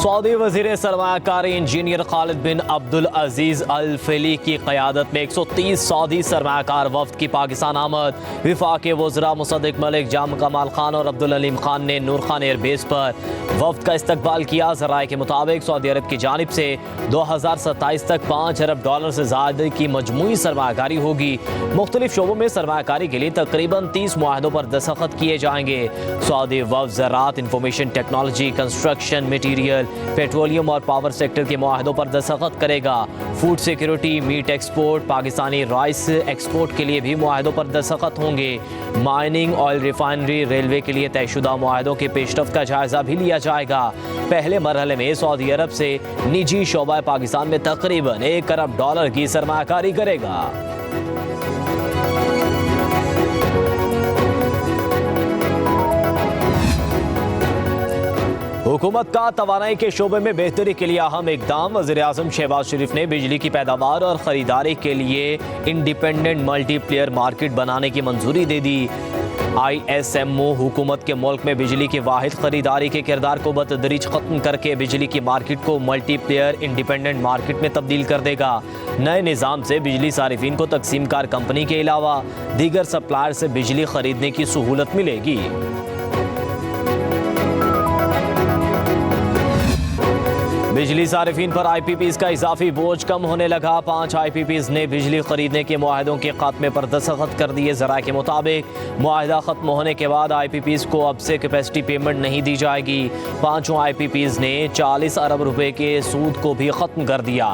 Saudi वज़ीर सरमायाकारी engineer Khalid बिन अब्दुल अजीज़ अल फैली की क़यादत में 130 सऊदी सरमायाकार वफ़द की पाकिस्तान आमद। विफाक़ी वज़रा मुसद्दिक़ मलिक, जाम कमाल खान और अब्दुल अलीम खान ने नूर खान एयरबेस पर वफ़द का इस्तकबाल किया। ज़राए के मुताबिक सऊदी अरब की जानिब से 2027 तक $5 अरब से ज़्यादा की मजमूई सरमायाकारी होगी। मुख्तलिफ शोबों में सरमायाकारी के लिए तकरीबन 30 मुआहदों पर दस्तखत किए जाएंगे। सऊदी वफ़द ज़राअत, information technology, construction material, petroleum और पावर सेक्टर के मुआहदों पर दस्तखत करेगा। Food security, meat export, Pakistani rice export के लिए भी मुआहदों पर दस्तखत होंगे। माइनिंग, ऑयल रिफाइनरी, रेलवे के लिए तयशुदा मुआहदों के पेशरफ्त का जायजा भी लिया जाएगा। पहले मरहले में सऊदी अरब से निजी शोबा पाकिस्तान में तकरीबन $1 अरब की सरमायाकारी करेगा। हुकूमत का तवानाई के शोबे में बेहतरी के लिए अहम इकदाम। वज़ीर-ए-आज़म शहबाज शरीफ ने बिजली की पैदावार और ख़रीदारी के लिए इंडिपेंडेंट मल्टीप्लेयर मार्केट बनाने की मंजूरी दे दी। ISMO हुकूमत के मुल्क में बिजली की वाहिद ख़रीदारी के किरदार को बतदरीज ख़त्म करके बिजली की मार्केट को मल्टीप्लेयर इंडिपेंडेंट मार्केट में तब्दील कर देगा। नए निज़ाम से बिजली सारिफिन को तकसीम कार कंपनी के अलावा दीगर सप्लायर से बिजली ख़रीदने की सहूलत मिलेगी। बिजली सारिफिन पर IPPs का इजाफी बोझ कम होने लगा। 5 IPPs ने बिजली खरीदने के मुआहदों के खात्मे पर दस्तखत कर दिए। ज़राए के मुताबिक मुआहदा ख़त्म होने के बाद IPPs को अब से कैपेसिटी पेमेंट नहीं दी जाएगी। 5 IPPs ने $40 अरब के सूद को भी ख़त्म कर दिया।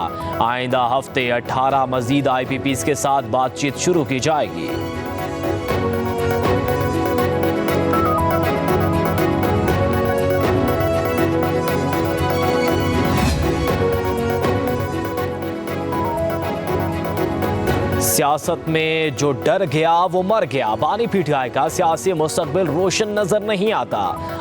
आइंदा हफ्ते 18 मज़ीद IPPs के साथ बातचीत शुरू की जाएगी। सियासत में जो डर गया वो मर गया। बानी पीटीआई का सियासी मुस्तकबिल रोशन नजर नहीं आता।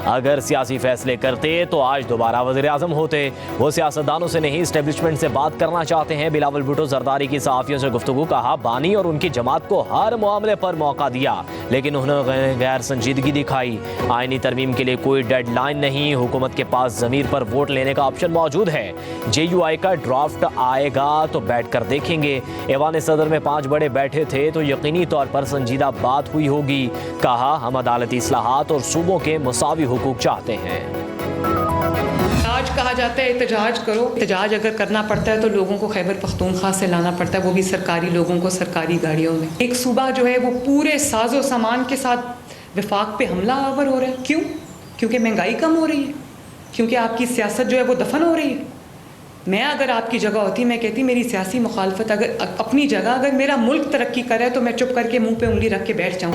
अगर सियासी फैसले करते तो आज दोबारा वज़ीर-ए-आज़म होते। वो सियासतदानों से नहीं, इस्टेब्लिशमेंट से बात करना चाहते हैं। बिलावल भुट्टो जरदारी की सहाफ़ियों से गुफ्तगू। कहा, बानी और उनकी जमात को हर मामले पर मौका दिया लेकिन उन्होंने गैर संजीदगी दिखाई। आईनी तरमीम के लिए कोई डेडलाइन नहीं। हुकूमत के पास ज़मीर पर वोट लेने का ऑप्शन मौजूद है। JUI का ड्राफ्ट आएगा तो बैठ कर देखेंगे। ऐवान सदर में 5 बड़े बैठे थे तो यकीनी तौर पर संजीदा बात हुई होगी। कहा, हम अदालती इस्लाहात और सूबों के मुसावी हुकूक चाहते हैं। आज कहा जाता है एहतजाज करो। एहतजाज अगर करना पड़ता है तो लोगों को खैबर पख्तूनख्वा से लाना पड़ता है, वो भी सरकारी लोगों को सरकारी गाड़ियों में। एक सूबा जो है वो पूरे साजो सामान के साथ विफाक पे हमला आवर हो रहा है। क्यों? क्योंकि महंगाई कम हो रही है, क्योंकि आपकी सियासत जो है वो दफन हो रही है। मैं अगर आपकी जगह होती, मैं कहती मेरी सियासी मुखालफत अगर अपनी जगह, अगर मेरा मुल्क तरक्की करे तो मैं चुप करके मुंह पे उंगली रख के बैठ जाऊँ।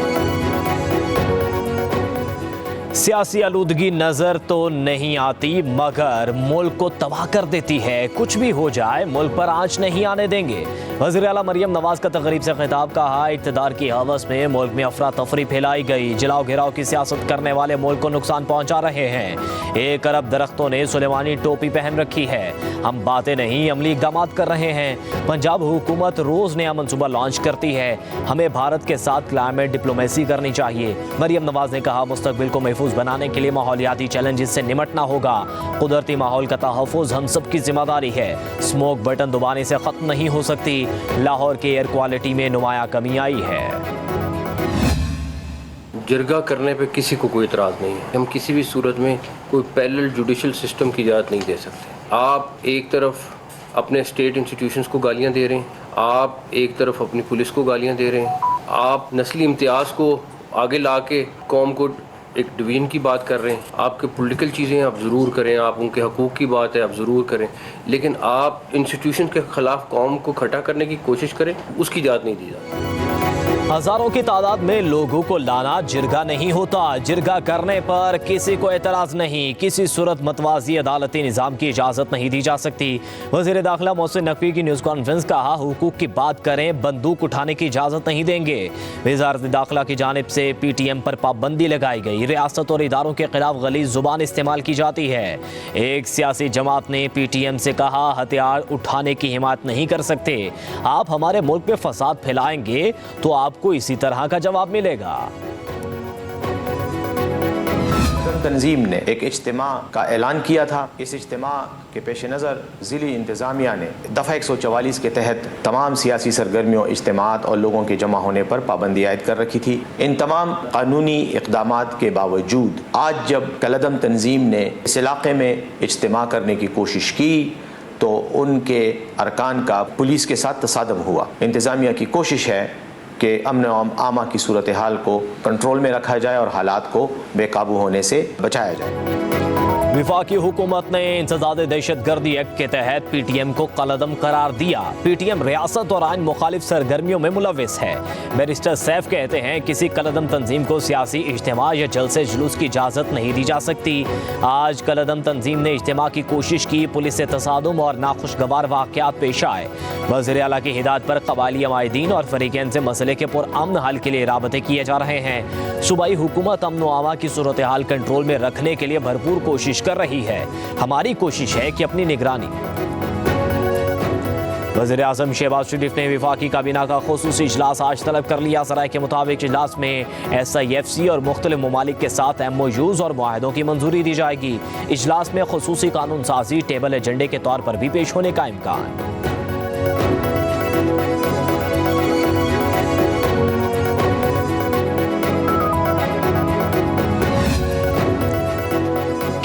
सियासी आलूदगी नजर तो नहीं आती मगर मुल्क को तबाह कर देती है। कुछ भी हो जाए मुल्क पर आंच नहीं आने देंगे। वज़ीर आला मरियम नवाज का तकरीब से खिताब। कहा, इक़्तिदार की हवस में मुल्क में अफरा तफरी फैलाई गई। जलाओ घिराव की सियासत करने वाले मुल्क को नुकसान पहुंचा रहे हैं। 1 अरब दरख्तों ने सुलेमानी टोपी पहन रखी है। हम बातें नहीं, अमली इक़दाम कर रहे हैं। पंजाब हुकूमत रोज़ नया मनसूबा लॉन्च करती है। हमें भारत के साथ क्लाइमेट डिप्लोमेसी करनी चाहिए। मरियम नवाज ने कहा, मुस्तकबिल को महफूज बनाने के लिए माहौलियाती चैलेंजेस से निमटना होगा। कुदरती माहौल का तहफ़्फ़ुज़ हम सब की जिम्मेदारी है। स्मोक बटन दबाने से ख़त्म नहीं हो सकती। लाहौर के एयर क्वालिटी में नुमाया कमी आई है। जरगा करने पे किसी को कोई इतराज़ नहीं है। हम किसी भी सूरत में कोई पैरेलल जुडिशल सिस्टम की इजाज़त नहीं दे सकते। आप एक तरफ अपने स्टेट इंस्टीट्यूशंस को गालियां दे रहे हैं, आप एक तरफ अपनी पुलिस को गालियां दे रहे हैं, आप नस्ली इम्तियाज़ को आगे ला के कौम को एक डिवीजन की बात कर रहे हैं। आपके पॉलिटिकल चीज़ें आप ज़रूर करें, आप उनके हकूक़ की बात है आप ज़रूर करें, लेकिन आप इंस्टीट्यूशन के ख़िलाफ़ कौम को खड़ा करने की कोशिश करें, उसकी इजाज़त नहीं दी जाती। हजारों की तादाद में लोगों को लाना जिरगा नहीं होता। जिरगा करने पर किसी को एतराज़ नहीं। किसी सूरत मतवाज़ी अदालती निज़ाम की इजाज़त नहीं दी जा सकती। वज़ीर दाखिला मोहसिन नकवी की न्यूज़ कॉन्फ्रेंस। कहा, हुकूक की बात करें, बंदूक उठाने की इजाज़त नहीं देंगे। वज़ारत दाखिला की जानिब से PTM पर पाबंदी लगाई गई। रियासत और इदारों के खिलाफ गलीज़ ज़ुबान इस्तेमाल की जाती है। एक सियासी जमात ने PTM से कहा, हथियार उठाने की हिमायत नहीं कर सकते। आप हमारे मुल्क में फसाद फैलाएंगे तो आपको इसी तरह का जवाब मिलेगा। तंजीम ने एक इज्तिमा का ऐलान किया था। इस इज्तिमा के पेश नज़र ज़िली इंतज़ामिया ने दफ़ा 144 के तहत तमाम सियासी सरगर्मियों, इज्तिमात और लोगों के जमा होने पर पाबंदी आयद कर रखी थी। इन तमाम कानूनी इक़दामात के बावजूद आज जब कलअदम तंजीम ने इस इलाक़े में इज्तिमा करने की कोशिश की तो उनके अरकान का पुलिस के साथ तसादम हुआ। इंतज़ामिया की कोशिश है कि अमन आमा की सूरत हाल को कंट्रोल में रखा जाए और हालात को बेकाबू होने से बचाया जाए। विफाकी हुकूमत ने इंसदाद दहशतगर्दी एक्ट के तहत पीटीएम को कलअदम करार दिया। पीटीएम रियासत और आइन मुखालिफ सरगर्मियों में मुलविस है। बैरिस्टर सैफ कहते हैं किसी कलअदम तंजीम को सियासी इज्तिमा या जलसे जुलूस की इजाज़त नहीं दी जा सकती। आज कलअदम तंजीम ने इज्तिमा की कोशिश की, पुलिस से तसादुम और नाखुशगवार वाक़यात पेश आए। वज़ीर आला की हिदायत पर कबायली अमायदीन और फरीक़ैन से मसले के पुरअमन हल के लिए राबते किए जा रहे हैं। सूबाई हुकूमत अमन व आमा की सूरत हाल कंट्रोल में रखने के लिए भरपूर कोशिश कर रही है। हमारी कोशिश है कि अपनी निगरानी। वज़ीर आज़म शहबाज शरीफ ने वफाकी काबीना का खुसूसी इजलास आज तलब कर लिया। ज़राए के मुताबिक इजलास में SIFC और मुख्तलिफ ममालिक के साथ MOUs और मुआहदों की मंजूरी दी जाएगी। इजलास में खुसूसी कानून साजी टेबल एजेंडे के तौर पर भी पेश होने का इम्कान।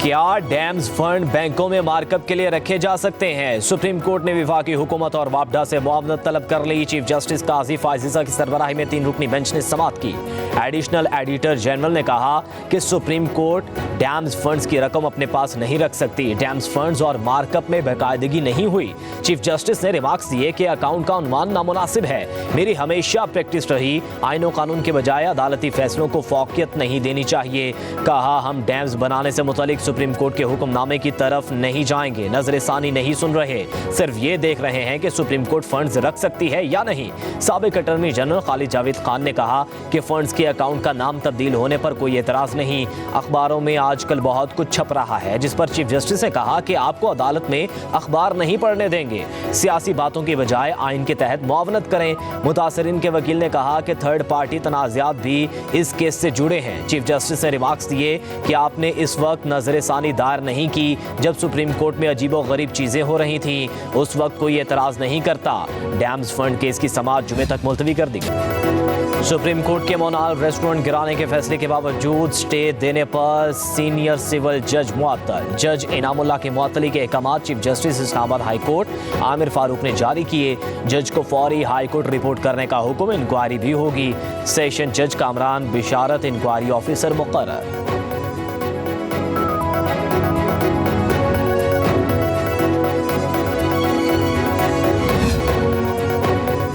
क्या डैम्स फंड बैंकों में मार्कअप के लिए रखे जा सकते हैं? सुप्रीम कोर्ट ने विफाकी हुकूमत और वापडा से मुआवनत तलब कर ली। चीफ जस्टिस काजी फाजिजा की सरबराही में 3 रुकनी बेंच ने समाअत की। एडिशनल एडिटर जनरल ने कहा कि सुप्रीम कोर्ट डैम्स फंड्स की रकम अपने पास नहीं रख सकती। डैम्स फंड्स और मार्कअप में बेकायदगी नहीं हुई। चीफ जस्टिस ने रिमार्क्स दिए कि अकाउंट का उन्वान नामुनासिब है। मेरी हमेशा प्रैक्टिस रही, आईन और कानून के बजाय अदालती फैसलों को फौकियत नहीं देनी चाहिए। कहा हम डैम्स बनाने से मुतालिक सुप्रीम कोर्ट के हुक्मनामे की तरफ नहीं जाएंगे। नजरसानी नहीं सुन रहे, सिर्फ ये देख रहे हैं कि सुप्रीम कोर्ट फंड्स रख सकती है या नहीं। साबिक अटॉर्नी जनरल खालिद जावेद खान ने कहा कि फंड्स के अकाउंट का नाम तब्दील होने पर कोई एतराज नहीं। अखबारों में आजकल बहुत कुछ छप रहा है जिस पर चीफ जस्टिस ने कहा कि आपको अदालत में अखबार नहीं पढ़ने देंगे। सियासी बातों की बजाय आइन के तहत मुआवनत करें। मुतासरीन के वकील ने कहा कि थर्ड पार्टी तनाज़ात भी इस केस से जुड़े हैं। चीफ जस्टिस ने रिमार्क्स दिए कि आपने इस वक्त नजरसानी दायर नहीं की जब सुप्रीम कोर्ट में अजीबो गरीब चीजें हो रही थी। उस वक्त कोई एतराज नहीं करता। डैम्स फंड केस की समाअत जुमे तक मुलतवी कर दी गई। सुप्रीम कोर्ट के मोनाल रेस्टोरेंट गिराने के फैसले के बावजूद स्टे देने पर सीनियर सिविल जज मुअत्तल। जज इनामुल्लाह की मुअत्तली के अहकाम chief justice Islamabad high court Aamir Farooq ने जारी किए। जज को फौरी हाई कोर्ट रिपोर्ट करने का हुक्म, इंक्वायरी भी होगी। सेशन जज कामरान बिशारत इंक्वायरी ऑफिसर मुकर्रर।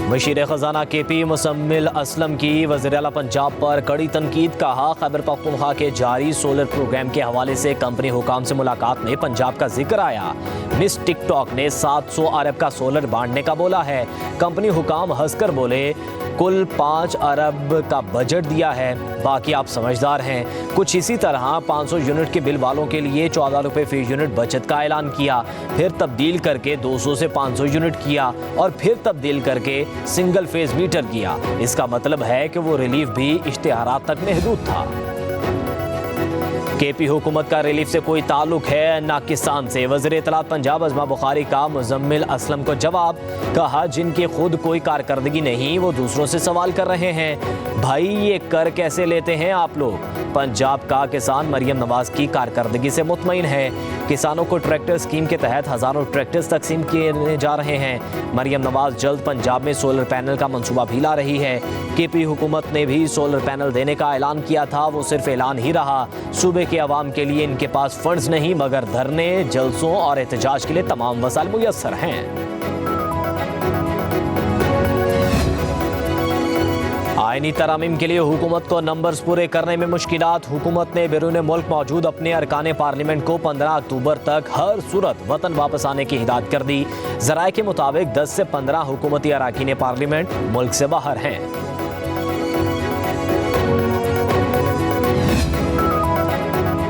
वज़ीर ख़ज़ाना KP मुसम्मिल असलम की वज़ीर आला पंजाब पर कड़ी तनकीद। कहा खैबर पख्तूनख्वा के जारी सोलर प्रोग्राम के हवाले से कंपनी हुकाम से मुलाकात में पंजाब का जिक्र आया। मिस टिकटॉक ने 700 अरब का सोलर बांटने का बोला है। कंपनी हुकाम हंसकर बोले कुल 5 अरब का बजट दिया है, बाकी आप समझदार हैं। कुछ इसी तरह 500 यूनिट के बिल वालों के लिए 14 रुपये फी यूनिट बचत का ऐलान किया, फिर तब्दील करके 200 से 500 यूनिट किया और फिर तब्दील करके सिंगल फेज मीटर किया। इसका मतलब है कि वो रिलीफ भी इश्तिहारात तक महदूद था। KP हुकूमत का रिलीफ से कोई ताल्लुक है ना किसान से। वज़ीर इत्तलात पंजाब अज़मा बुखारी का मुज़म्मिल असलम को जवाब। कहा जिनकी खुद कोई कारकर्दगी नहीं वो दूसरों से सवाल कर रहे हैं। भाई ये कर कैसे लेते हैं आप लोग? पंजाब का किसान मरियम नवाज की कारकर्दगी से मुतमईन है। किसानों को ट्रैक्टर स्कीम के तहत हज़ारों ट्रैक्टर्स तकसीम किए जा रहे हैं। मरियम नवाज जल्द पंजाब में सोलर पैनल का मंसूबा भी ला रही है। KP हुकूमत ने भी सोलर पैनल देने का ऐलान किया था, वो सिर्फ ऐलान ही रहा। सूबे के अवाम के लिए इनके पास फंड्स नहीं मगर धरने, जलसों और एहतजाज के लिए तमाम वसाइल मुयस्सर हैं। आईनी तरामीम के लिए हुकूमत को नंबर्स पूरे करने में मुश्किलात। हुकूमत ने बैरून मुल्क मौजूद अपने अरकान पार्लियामेंट को 15 अक्टूबर तक हर सूरत वतन वापस आने की हिदायत कर दी। ज़राए के मुताबिक 10 से 15 हुकूमती अरकान पार्लियामेंट मुल्क से बाहर हैं।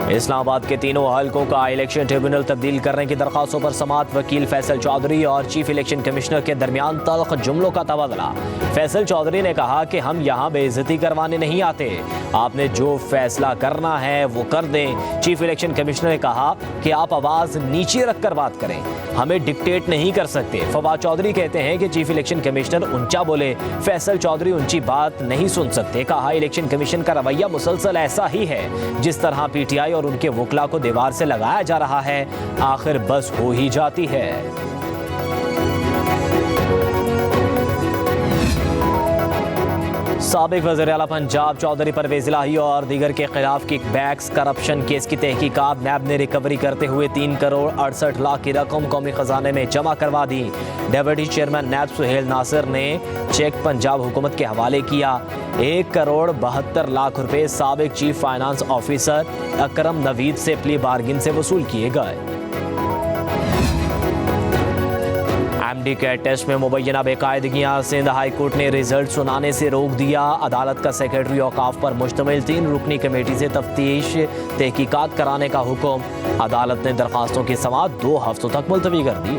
इस्लामाबाद के तीनों हलकों का इलेक्शन ट्रिब्यूनल तब्दील करने की दरख्वास्तों पर समाअत वकील फैसल चौधरी और चीफ इलेक्शन कमिश्नर के दरमियान तल्ख जुमलों का तबादला। फैसल चौधरी ने कहा कि हम यहाँ बेइज्जती करवाने नहीं आते, आपने जो फैसला करना है वो कर दें। चीफ इलेक्शन कमिश्नर ने कहा कि आप आवाज़ नीचे रखकर बात करें, हमें डिक्टेट नहीं कर सकते। फवाद चौधरी कहते हैं कि चीफ इलेक्शन कमिश्नर ऊंचा बोले, फैसल चौधरी ऊंची बात नहीं सुन सकते। कहा इलेक्शन कमीशन का रवैया मुसलसल ऐसा ही है, जिस तरह पीटीआई और उनके वकला को दीवार से लगाया जा रहा है, आखिर बस हो ही जाती है। साबिक वज़ीर आला पंजाब चौधरी परवेज़ इलाही और दीगर के खिलाफ किकबैक्स करप्शन केस की तहकीकात नैब ने रिकवरी करते हुए 3 करोड़ 68 लाख की रकम कौमी खजाने में जमा करवा दी। डेप्यूटी चेयरमैन नैब सुहेल नासिर ने चेक पंजाब हुकूमत के हवाले किया। 1 करोड़ 72 लाख रुपए साबिक चीफ फाइनेंस ऑफिसर अकरम नवीद से प्ली बार्गिन से वसूल किए गए। एमडी कैट टेस्ट में मुबैना बेकायदगियां, सिंध हाई कोर्ट ने रिजल्ट सुनाने से रोक दिया। अदालत का सेक्रेटरी औकाफ पर मुश्तमिल 3 रुकनी कमेटी से तफ्तीश तहकीकात कराने का हुक्म। अदालत ने दरखास्तों की समाअत 2 हफ्तों तक मुलतवी कर दी।